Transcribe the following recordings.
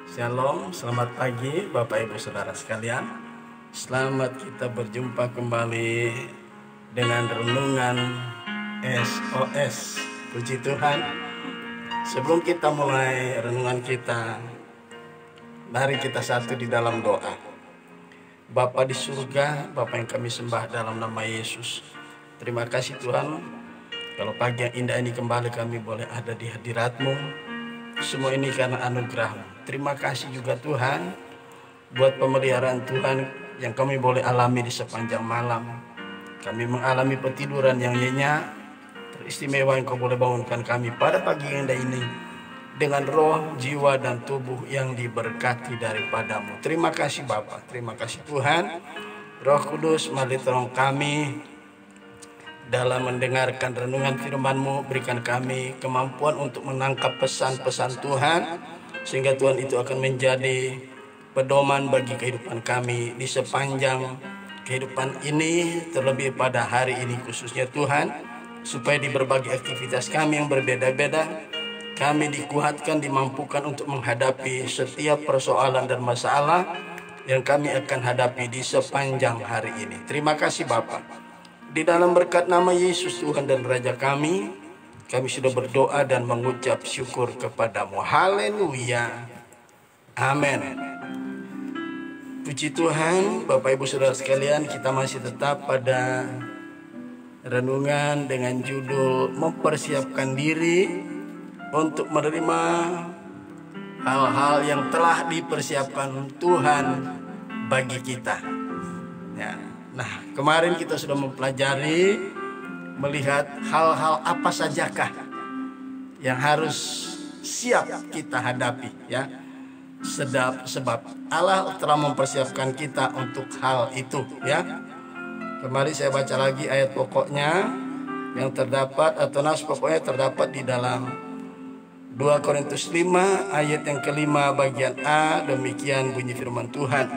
Shalom, selamat pagi Bapak Ibu Saudara sekalian. Selamat kita berjumpa kembali dengan renungan SOS. Puji Tuhan. Sebelum kita mulai renungan kita, mari kita satu di dalam doa. Bapa di surga, Bapa yang kami sembah dalam nama Yesus. Terima kasih Tuhan, kalau pagi yang indah ini kembali kami boleh ada di hadirat-Mu. Semua ini karena anugerah-Mu. Terima kasih juga Tuhan buat pemeliharaan Tuhan yang kami boleh alami di sepanjang malam. Kami mengalami petiduran yang nyenyak, teristimewa yang Kau boleh bangunkan kami pada pagi yang indah ini dengan roh, jiwa, dan tubuh yang diberkati daripada-Mu. Terima kasih Bapa, terima kasih Tuhan. Roh Kudus, mari tolong kami dalam mendengarkan renungan firman-Mu. Berikan kami kemampuan untuk menangkap pesan-pesan Tuhan, sehingga Tuhan itu akan menjadi pedoman bagi kehidupan kami di sepanjang kehidupan ini, terlebih pada hari ini khususnya Tuhan, supaya di berbagai aktivitas kami yang berbeda-beda, kami dikuatkan, dimampukan untuk menghadapi setiap persoalan dan masalah yang kami akan hadapi di sepanjang hari ini. Terima kasih Bapa. Di dalam berkat nama Yesus Tuhan dan Raja kami sudah berdoa dan mengucap syukur kepada-Mu. Haleluya. Amin. Puji Tuhan, Bapak Ibu Saudara sekalian, kita masih tetap pada renungan dengan judul mempersiapkan diri untuk menerima hal-hal yang telah dipersiapkan Tuhan bagi kita. Ya. Nah, kemarin kita sudah mempelajari melihat hal-hal apa sajakah yang harus siap kita hadapi, ya. Sebab Allah telah mempersiapkan kita untuk hal itu, ya. Kemarin saya baca lagi ayat pokoknya yang terdapat atau nas pokoknya terdapat di dalam 2 Korintus 5 ayat yang kelima bagian A. Demikian bunyi firman Tuhan.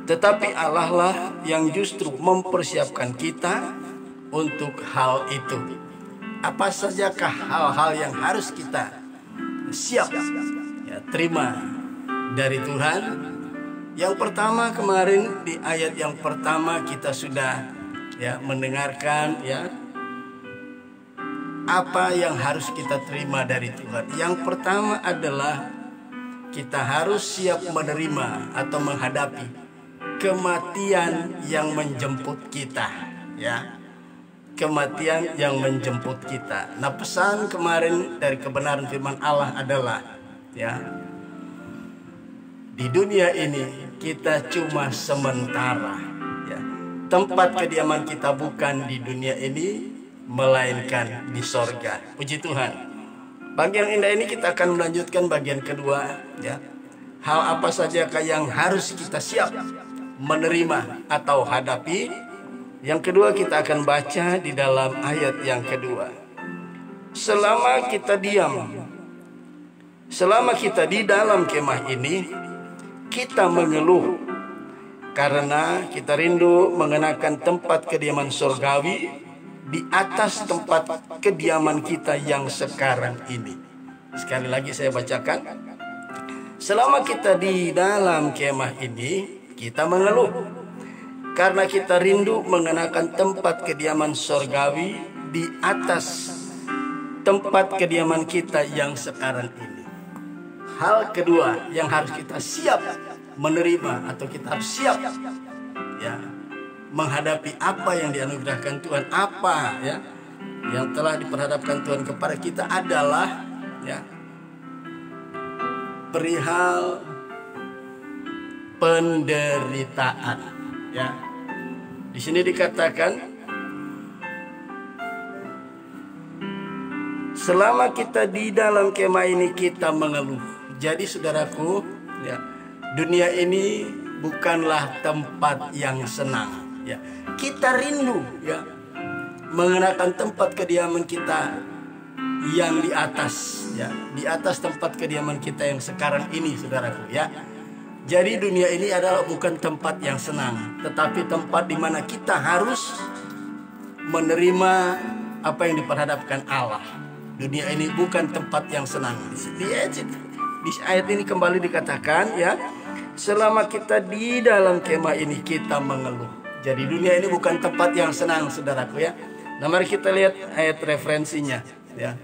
Tetapi Allah lah yang justru mempersiapkan kita untuk hal itu. Apa sajakah hal-hal yang harus kita siap, ya, terima dari Tuhan? Yang pertama, kemarin di ayat yang pertama kita sudah, ya, mendengarkan, ya, apa yang harus kita terima dari Tuhan. Yang pertama adalah kita harus siap menerima atau menghadapi kematian yang menjemput kita, ya. Kematian yang menjemput kita. Nah, pesan kemarin dari kebenaran firman Allah adalah, ya, di dunia ini kita cuma sementara, ya. Tempat kediaman kita bukan di dunia ini, melainkan di sorga. Puji Tuhan. Bagian indah ini kita akan melanjutkan bagian kedua, ya. Hal apa saja yang harus kita siap menerima atau hadapi. Yang kedua kita akan baca di dalam ayat yang kedua. Selama kita di dalam kemah ini, kita mengeluh karena kita rindu mengenakan tempat kediaman surgawi di atas tempat kediaman kita yang sekarang ini. Sekali lagi saya bacakan. Selama kita di dalam kemah ini, kita mengeluh karena kita rindu mengenakan tempat kediaman surgawi di atas tempat kediaman kita yang sekarang ini. Hal kedua yang harus kita siap menerima atau kita harus siap, ya, menghadapi apa yang dianugerahkan Tuhan, apa, ya, yang telah diperhadapkan Tuhan kepada kita adalah, ya, perihal penderitaan, ya. Di sini dikatakan selama kita di dalam kemah ini kita mengeluh. Jadi saudaraku, ya, dunia ini bukanlah tempat yang senang, ya. Kita rindu, ya, mengenakan tempat kediaman kita yang di atas, ya, di atas tempat kediaman kita yang sekarang ini, saudaraku, ya. Jadi dunia ini adalah bukan tempat yang senang, tetapi tempat di mana kita harus menerima apa yang diperhadapkan Allah. Dunia ini bukan tempat yang senang. Di ayat Di ayat ini kembali dikatakan ya, selama kita di dalam kemah ini kita mengeluh. Jadi dunia ini bukan tempat yang senang, saudaraku ya. Nah, mari kita lihat ayat referensinya ya.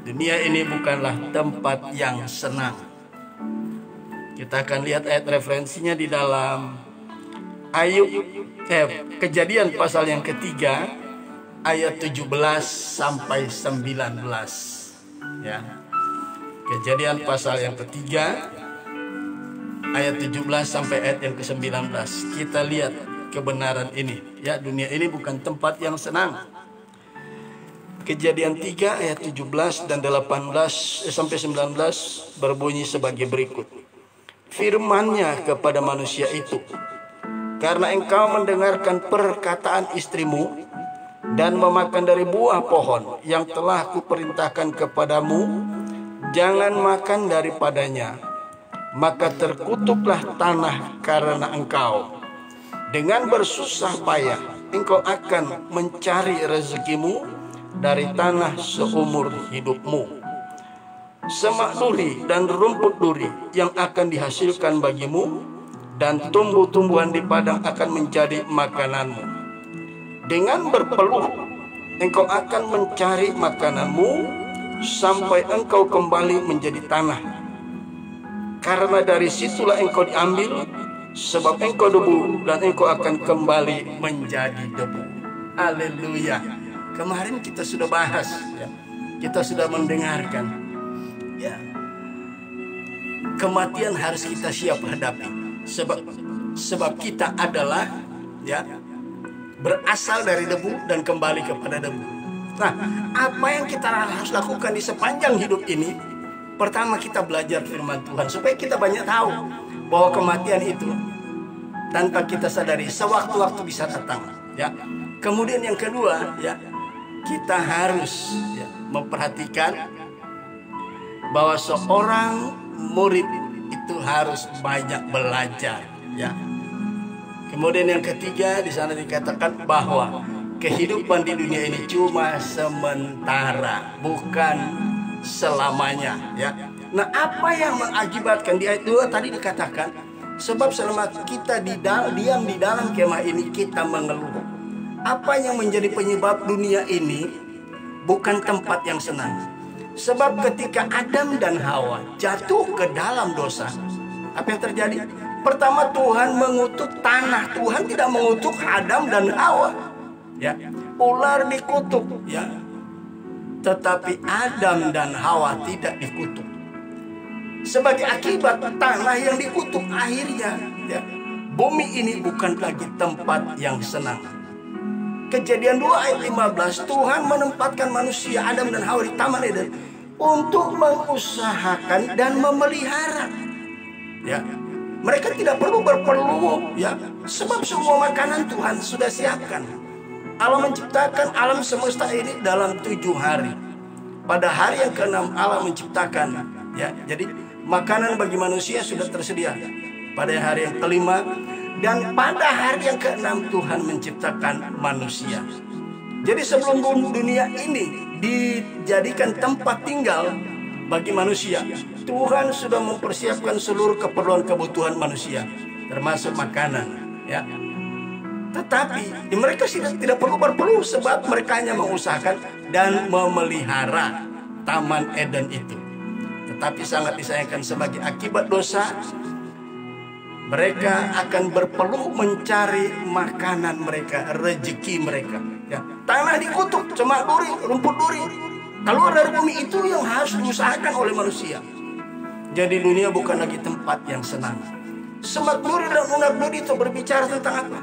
Dunia ini bukanlah tempat yang senang. Kita akan lihat ayat referensinya di dalam Kejadian pasal yang ketiga ayat 17 sampai 19 ya. Kejadian pasal yang ketiga ayat 17 sampai ayat yang ke-19. Kita lihat kebenaran ini ya. Dunia ini bukan tempat yang senang. Kejadian 3 ayat 17 dan 18 sampai 19 berbunyi sebagai berikut. Firman-Nya kepada manusia itu, karena engkau mendengarkan perkataan istrimu dan memakan dari buah pohon yang telah kuperintahkan kepadamu, jangan makan daripadanya, maka terkutuklah tanah karena engkau. Dengan bersusah payah engkau akan mencari rezekimu dari tanah seumur hidupmu. Semak duri dan rumput duri yang akan dihasilkan bagimu, dan tumbuh-tumbuhan di padang akan menjadi makananmu. Dengan berpeluh engkau akan mencari makananmu sampai engkau kembali menjadi tanah, karena dari situlah engkau diambil, sebab engkau debu dan engkau akan kembali menjadi debu. Haleluya. Kemarin kita sudah bahas ya. Kita sudah mendengarkan ya. Kematian harus kita siap hadapi. Sebab kita adalah ya berasal dari debu dan kembali kepada debu. Nah, apa yang kita harus lakukan di sepanjang hidup ini? Pertama, kita belajar firman Tuhan supaya kita banyak tahu bahwa kematian itu tanpa kita sadari sewaktu-waktu bisa datang ya. Kemudian yang kedua ya, kita harus ya, memperhatikan bahwa seorang murid itu harus banyak belajar ya. Kemudian yang ketiga, di sana dikatakan bahwa kehidupan di dunia ini cuma sementara, bukan selamanya ya. Nah, apa yang mengakibatkan di ayat 2 tadi dikatakan, sebab selama kita diam di dalam kemah ini kita mengeluh. Apa yang menjadi penyebab dunia ini bukan tempat yang senang? Sebab ketika Adam dan Hawa jatuh ke dalam dosa, apa yang terjadi? Pertama, Tuhan mengutuk tanah. Tuhan tidak mengutuk Adam dan Hawa ya. Ular dikutuk ya, tetapi Adam dan Hawa tidak dikutuk. Sebagai akibat tanah yang dikutuk, akhirnya ya, bumi ini bukan lagi tempat yang senang. Kejadian 2 ayat 15, Tuhan menempatkan manusia Adam dan Hawa di Taman Eden untuk mengusahakan dan memelihara ya. Mereka tidak perlu berpeluh ya, sebab semua makanan Tuhan sudah siapkan. Allah menciptakan alam semesta ini dalam 7 hari. Pada hari yang ke-6 Allah menciptakan ya. Jadi makanan bagi manusia sudah tersedia pada hari yang ke-5, dan pada hari yang ke-6 Tuhan menciptakan manusia. Jadi sebelum dunia ini dijadikan tempat tinggal bagi manusia, Tuhan sudah mempersiapkan seluruh kebutuhan manusia, termasuk makanan ya. Tetapi mereka tidak perlu berpeluh, sebab mereka hanya mengusahakan dan memelihara Taman Eden itu. Tetapi sangat disayangkan, sebagai akibat dosa, mereka akan berpeluh mencari makanan mereka, rezeki mereka ya. Tanah dikutuk, semak duri, rumput duri keluar dari bumi, itu yang harus diusahakan oleh manusia. Jadi dunia bukan lagi tempat yang senang. Semak duri dan unak duri itu berbicara tentang apa?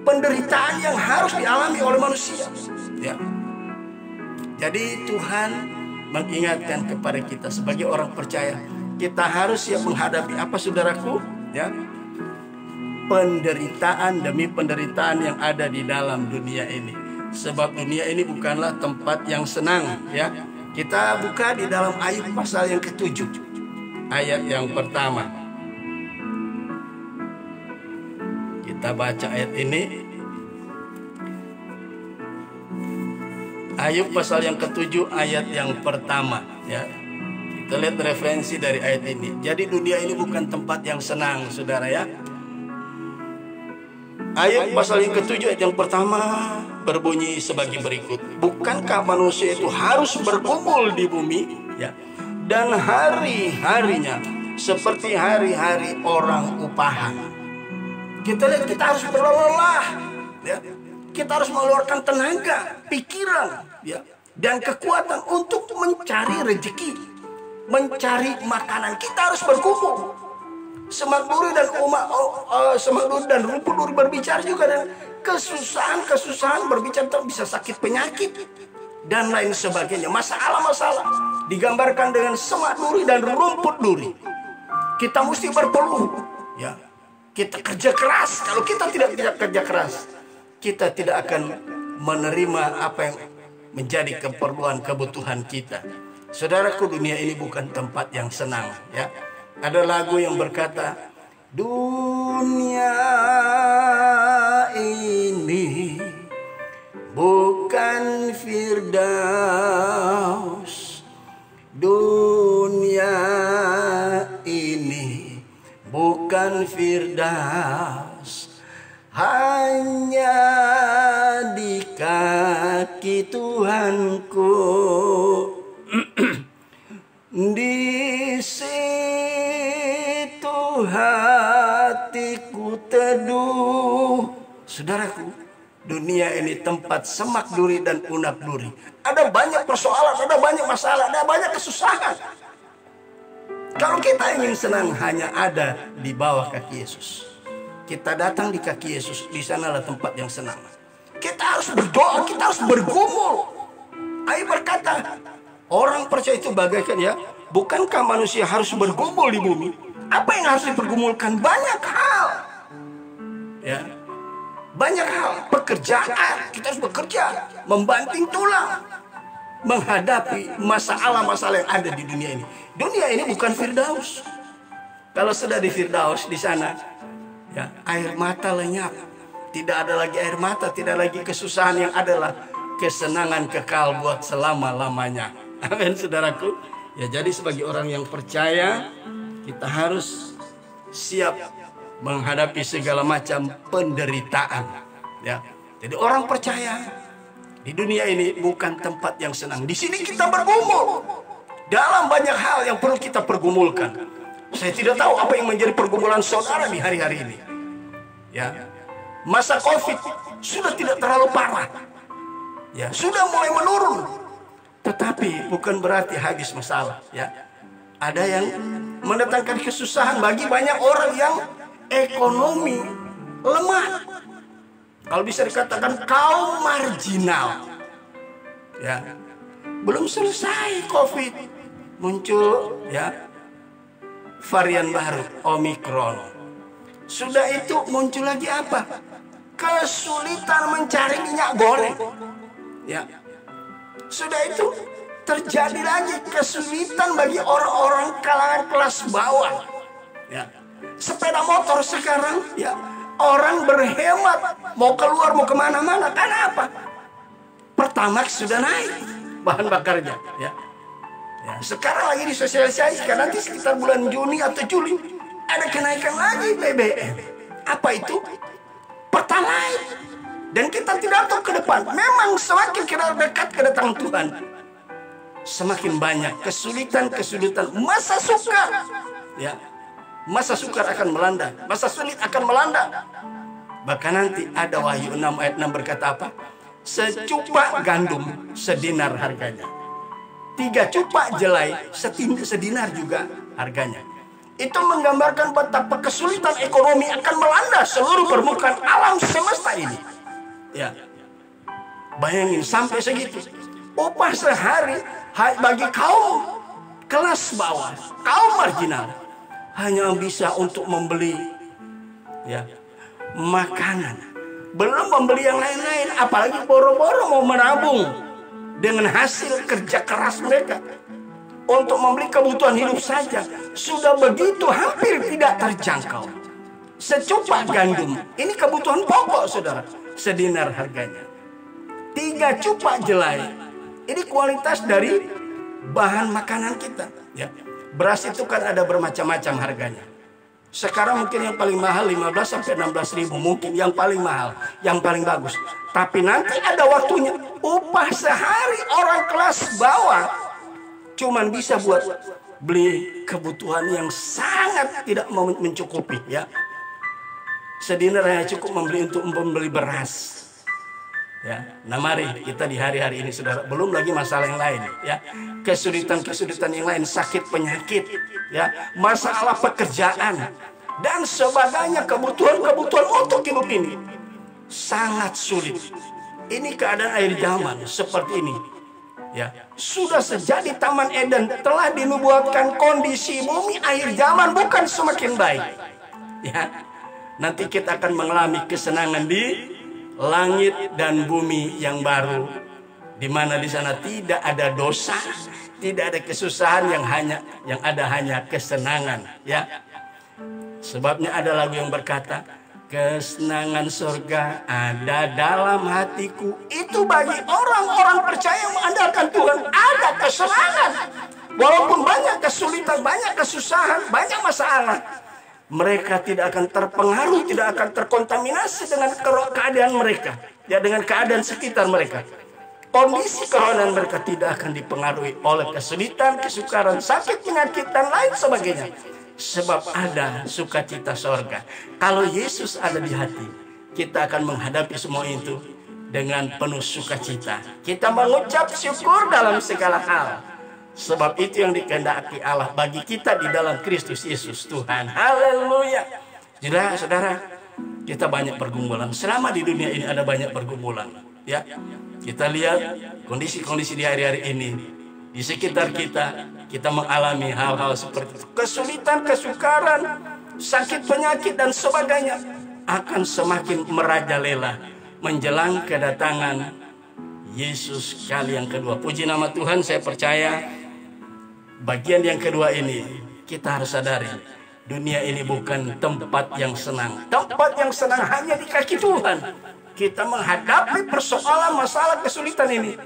Penderitaan yang harus dialami oleh manusia ya. Jadi Tuhan mengingatkan kepada kita sebagai orang percaya, kita harus siap menghadapi apa, saudaraku ya? Penderitaan demi penderitaan yang ada di dalam dunia ini. Sebab dunia ini bukanlah tempat yang senang ya. Kita buka di dalam Ayub pasal yang ke-7 ayat yang pertama. Kita baca ayat ini. Ayub pasal yang ke-7 ayat yang pertama ya. Kita Kita lihat referensi dari ayat ini. Jadi dunia ini bukan tempat yang senang, saudara ya. Ayat pasal yang ke-7 ayat yang pertama berbunyi sebagai berikut. Bukankah manusia itu harus berkumpul di bumi, ya, dan hari-harinya seperti hari-hari orang upahan. Kita lihat kita harus berlelah, ya. Kita harus mengeluarkan tenaga, pikiran, ya, dan kekuatan untuk mencari rezeki, mencari makanan. Kita harus berkumpul. Semak Duri dan Rumput Duri berbicara juga, dan kesusahan berbicara tentang bisa sakit penyakit dan lain sebagainya. Masalah-masalah digambarkan dengan Semak Duri dan Rumput Duri. Kita mesti berpeluh, ya. Kita kerja keras. Kalau kita tidak kerja keras, kita tidak akan menerima apa yang menjadi kebutuhan kita. Saudaraku, dunia ini bukan tempat yang senang, ya. Ada lagu yang berkata, dunia ini bukan firdaus. Dunia ini bukan firdaus. Hanya di kaki Tuhanku. Di situ hatiku teduh. Saudaraku, dunia ini tempat semak duri dan unak duri. Ada banyak persoalan, ada banyak masalah, ada banyak kesusahan. Kalau kita ingin senang, hanya ada di bawah kaki Yesus. Kita datang di kaki Yesus, di sanalah tempat yang senang. Kita harus berdoa, kita harus bergumul. Ayat berkata, orang percaya itu bagaikan, ya, bukankah manusia harus bergumul di bumi? Apa yang harus dipergumulkan? Banyak hal, ya, banyak hal. Pekerjaan, kita harus bekerja, membanting tulang, menghadapi masalah-masalah yang ada di dunia ini. Dunia ini bukan firdaus. Kalau sudah di firdaus, di sana, ya, air mata lenyap. Tidak ada lagi air mata, tidak lagi kesusahan, yang adalah kesenangan kekal buat selama-lamanya. Amin, saudaraku. Ya, jadi sebagai orang yang percaya, kita harus siap menghadapi segala macam penderitaan. Ya, jadi orang percaya di dunia ini bukan tempat yang senang. Di sini kita bergumul dalam banyak hal yang perlu kita pergumulkan. Saya tidak tahu apa yang menjadi pergumulan saudara di hari-hari ini. Ya, masa COVID sudah tidak terlalu parah. Ya, sudah mulai menurun. Tetapi bukan berarti habis masalah, ya. Ada yang mendatangkan kesusahan bagi banyak orang yang ekonomi lemah. Kalau bisa dikatakan kaum marginal. Ya. Belum selesai COVID, muncul, ya, varian baru Omikron. Sudah itu muncul lagi apa? Kesulitan mencari minyak goreng. Ya. Sudah itu terjadi lagi kesulitan bagi orang-orang kalangan kelas bawah. Ya. Sepeda motor sekarang, ya, orang berhemat, mau keluar mau kemana-mana. Karena apa? Pertamax sudah naik bahan bakarnya. Ya. Ya, sekarang lagi disosialisasikan, nanti sekitar bulan Juni atau Juli ada kenaikan lagi BBM. Apa itu? Pertalite. Dan kita tidak tahu ke depan. Memang semakin kita dekat kedatangan Tuhan, semakin banyak kesulitan-kesulitan, masa sukar. Ya, masa sukar akan melanda, masa sulit akan melanda. Bahkan nanti ada Wahyu 6 ayat 6 berkata apa? Secupak gandum sedinar harganya. 3 cupak jelai sedinar juga harganya. Itu menggambarkan betapa kesulitan ekonomi akan melanda seluruh permukaan alam semesta ini. Ya, bayangin sampai segitu. Upah sehari bagi kaum kelas bawah, kaum marginal, hanya bisa untuk membeli, ya, makanan. Belum membeli yang lain-lain, apalagi boro-boro mau menabung dengan hasil kerja keras mereka untuk membeli kebutuhan hidup saja. Sudah begitu hampir tidak terjangkau. Secupak gandum, ini kebutuhan pokok, saudara, sedinar harganya. 3 cupak jelai, ini kualitas dari bahan makanan kita. Ya. Beras itu kan ada bermacam-macam harganya. Sekarang mungkin yang paling mahal 15 sampai 16 ribu, mungkin yang paling mahal, yang paling bagus. Tapi nanti ada waktunya upah sehari orang kelas bawah cuman bisa buat beli kebutuhan yang sangat tidak mencukupi, ya. Sedina hanya cukup membeli beras. Ya, nah mari kita di hari-hari ini, saudara, belum lagi masalah yang lain, ya, kesulitan yang lain, sakit penyakit, ya, masalah pekerjaan dan sebagainya, kebutuhan untuk hidup ini sangat sulit. Ini keadaan akhir zaman seperti ini, ya. Sudah sejak di Taman Eden telah dinubuatkan kondisi bumi akhir zaman bukan semakin baik, ya. Nanti kita akan mengalami kesenangan di langit dan bumi yang baru, di mana di sana tidak ada dosa, tidak ada kesusahan, yang ada hanya kesenangan, ya. Sebabnya ada lagu yang berkata, kesenangan surga ada dalam hatiku. Itu bagi orang-orang percaya yang mengandalkan Tuhan, ada kesenangan. Walaupun banyak kesulitan, banyak kesusahan, banyak masalah, mereka tidak akan terpengaruh, tidak akan terkontaminasi dengan keadaan mereka, ya, dengan keadaan sekitar mereka. Kondisi kerohanian mereka tidak akan dipengaruhi oleh kesulitan, kesukaran, sakit, penyakit, dan lain sebagainya. Sebab ada sukacita sorga. Kalau Yesus ada di hati, kita akan menghadapi semua itu dengan penuh sukacita. Kita mengucap syukur dalam segala hal. Sebab itu yang dikehendaki Allah bagi kita di dalam Kristus Yesus Tuhan. Haleluya. Saudara, kita banyak pergumulan. Selama di dunia ini ada banyak pergumulan, ya. Kita lihat kondisi-kondisi di hari-hari ini di sekitar kita, kita mengalami hal-hal seperti itu. Kesulitan, kesukaran, sakit, penyakit, dan sebagainya akan semakin merajalela menjelang kedatangan Yesus kali yang kedua. Puji nama Tuhan, saya percaya bagian yang kedua ini kita harus sadari, dunia ini bukan tempat yang senang. Tempat yang senang hanya di kaki Tuhan. Kita menghadapi persoalan, masalah, kesulitan ini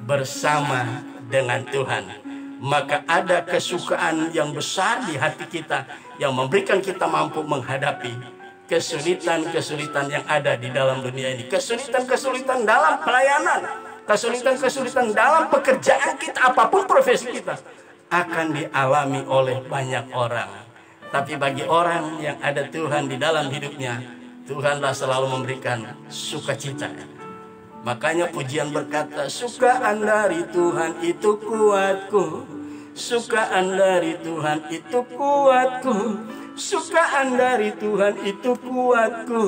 bersama dengan Tuhan. Maka ada kesukaan yang besar di hati kita yang memberikan kita mampu menghadapi kesulitan-kesulitan yang ada di dalam dunia ini. Kesulitan-kesulitan dalam pelayanan, kesulitan-kesulitan dalam pekerjaan kita, apapun profesi kita, akan dialami oleh banyak orang. Tapi bagi orang yang ada Tuhan di dalam hidupnya, Tuhanlah selalu memberikan sukacita. Makanya pujian berkata, sukaan dari Tuhan itu kuatku, sukaan dari Tuhan itu kuatku, sukaan dari Tuhan itu kuatku,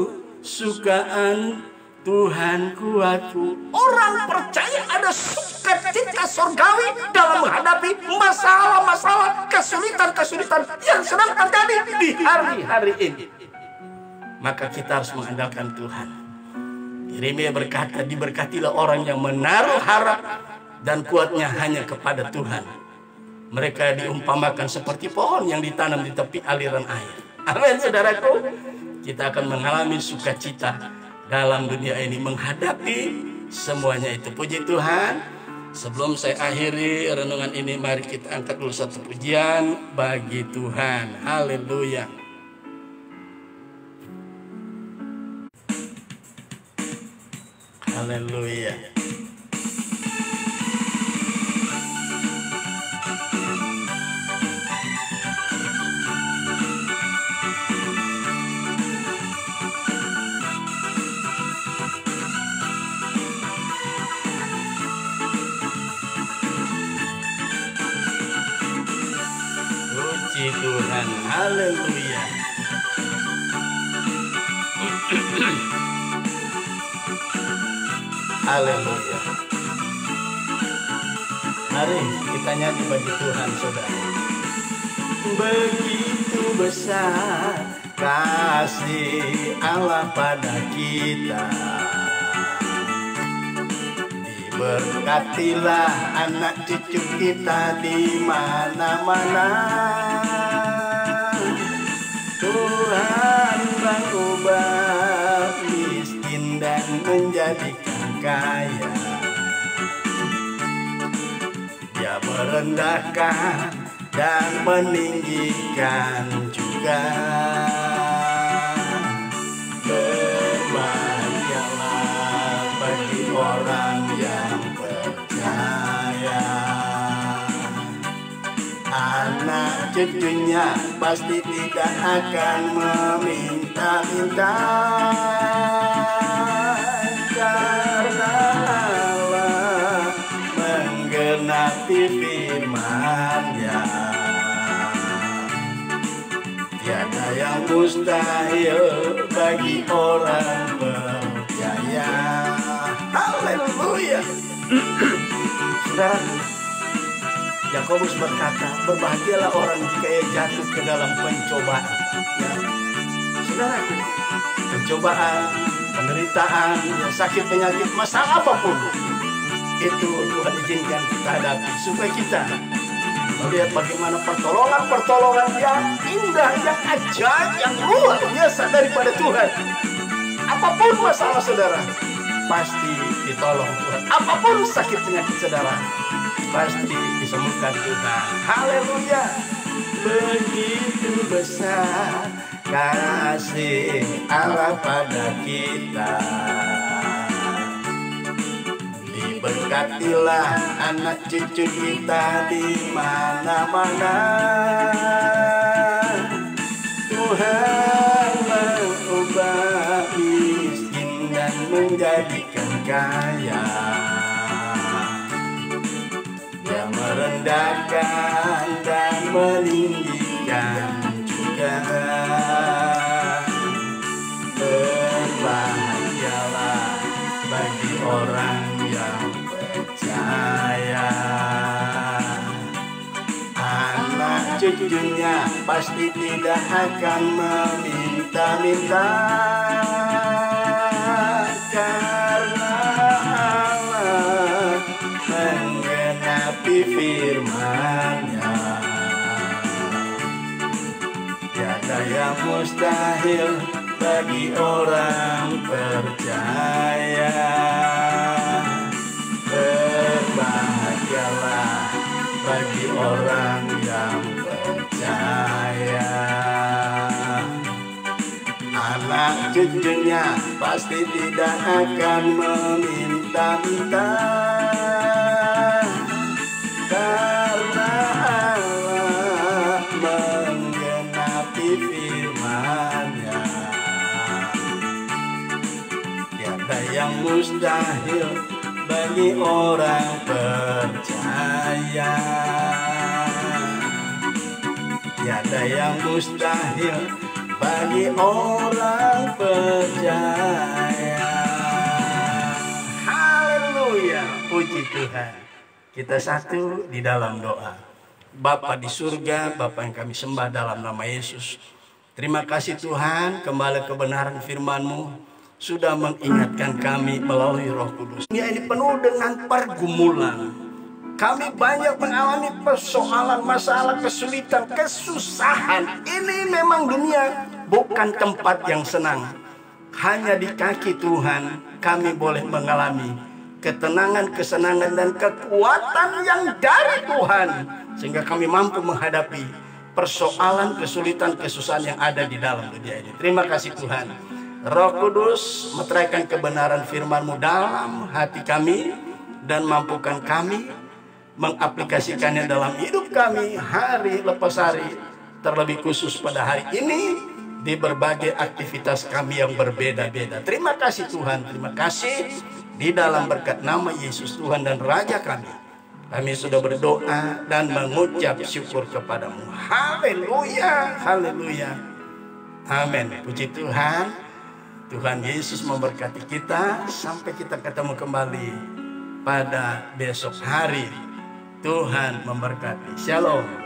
sukaan Tuhan kuatku. Orang percaya ada sukacita surgawi dalam menghadapi masalah-masalah, kesulitan-kesulitan yang sedang terjadi di hari-hari ini. Maka kita harus mengandalkan Tuhan. Yeremia berkata, diberkatilah orang yang menaruh harap dan kuatnya hanya kepada Tuhan. Mereka diumpamakan seperti pohon yang ditanam di tepi aliran air. Amin, saudaraku. Kita akan mengalami sukacita dalam dunia ini menghadapi semuanya itu. Puji Tuhan. Sebelum saya akhiri renungan ini, mari kita angkat dulu satu pujian bagi Tuhan. Haleluya. Haleluya. Puji Tuhan. Haleluya. Haleluya. Mari kita nyanyi bagi Tuhan, saudara. Begitu besar kasih Allah pada kita, diberkatilah anak cucu kita di mana-mana. Tuhan mengubah miskin dan menjadikan kaya. Dia merendahkan dan meninggikan juga. Berbahagialah bagi orang yang percaya, anak cucunya pasti tidak akan meminta-minta, karena Allah menggenapi firman-Nya. Tiada yang mustahil bagi orang percaya. Haleluya. Saudara, Yakobus berkata, berbahagialah orang jika ia jatuh ke dalam pencobaan. Ya. Saudara, pencobaan, penderitaan, sakit, penyakit, masalah apapun, itu Tuhan izinkan kita hadapi supaya kita melihat bagaimana pertolongan yang indah, yang ajaib, yang luar biasa daripada Tuhan. Apapun masalah saudara, pasti ditolong Tuhan. Apapun sakit penyakit saudara, pasti disembuhkan Tuhan. Haleluya. Begitu besar kasih Allah pada kita. Diberkatilah anak cucu kita di mana-mana. Tuhan mengubah miskin dan menjadikan kaya. Dia merendahkan dan meninggikan juga. Berbahagialah bagi orang yang percaya, anak cucunya pasti tidak akan meminta-minta, karena Allah menggenapi firman-Nya. Tiada yang mustahil bagi orang percaya. Berbahagialah bagi orang yang percaya, anak cucunya pasti tidak akan meminta-minta, karena Allah menggenapi firman-Nya. Tiada yang mustahil bagi orang percaya. Tiada yang mustahil bagi orang percaya. Haleluya, puji Tuhan. Kita satu di dalam doa. Bapa di surga, Bapa yang kami sembah dalam nama Yesus. Terima kasih Tuhan, kembali kebenaran firman-Mu sudah mengingatkan kami melalui Roh Kudus. Dunia ini penuh dengan pergumulan. Kami banyak mengalami persoalan, masalah, kesulitan, kesusahan. Ini memang dunia bukan tempat yang senang. Hanya di kaki Tuhan kami boleh mengalami ketenangan, kesenangan, dan kekuatan yang dari Tuhan. Sehingga kami mampu menghadapi persoalan, kesulitan, kesusahan yang ada di dalam dunia ini. Terima kasih Tuhan. Roh Kudus, meteraikan kebenaran firman-Mu dalam hati kami dan mampukan kami mengaplikasikannya dalam hidup kami hari lepas hari, terlebih khusus pada hari ini di berbagai aktivitas kami yang berbeda-beda. Terima kasih Tuhan, terima kasih di dalam berkat nama Yesus Tuhan dan Raja kami. Kami sudah berdoa dan mengucap syukur kepadamu. Haleluya, haleluya. Amin. Puji Tuhan. Tuhan Yesus memberkati kita sampai kita ketemu kembali pada besok hari. Tuhan memberkati. Shalom.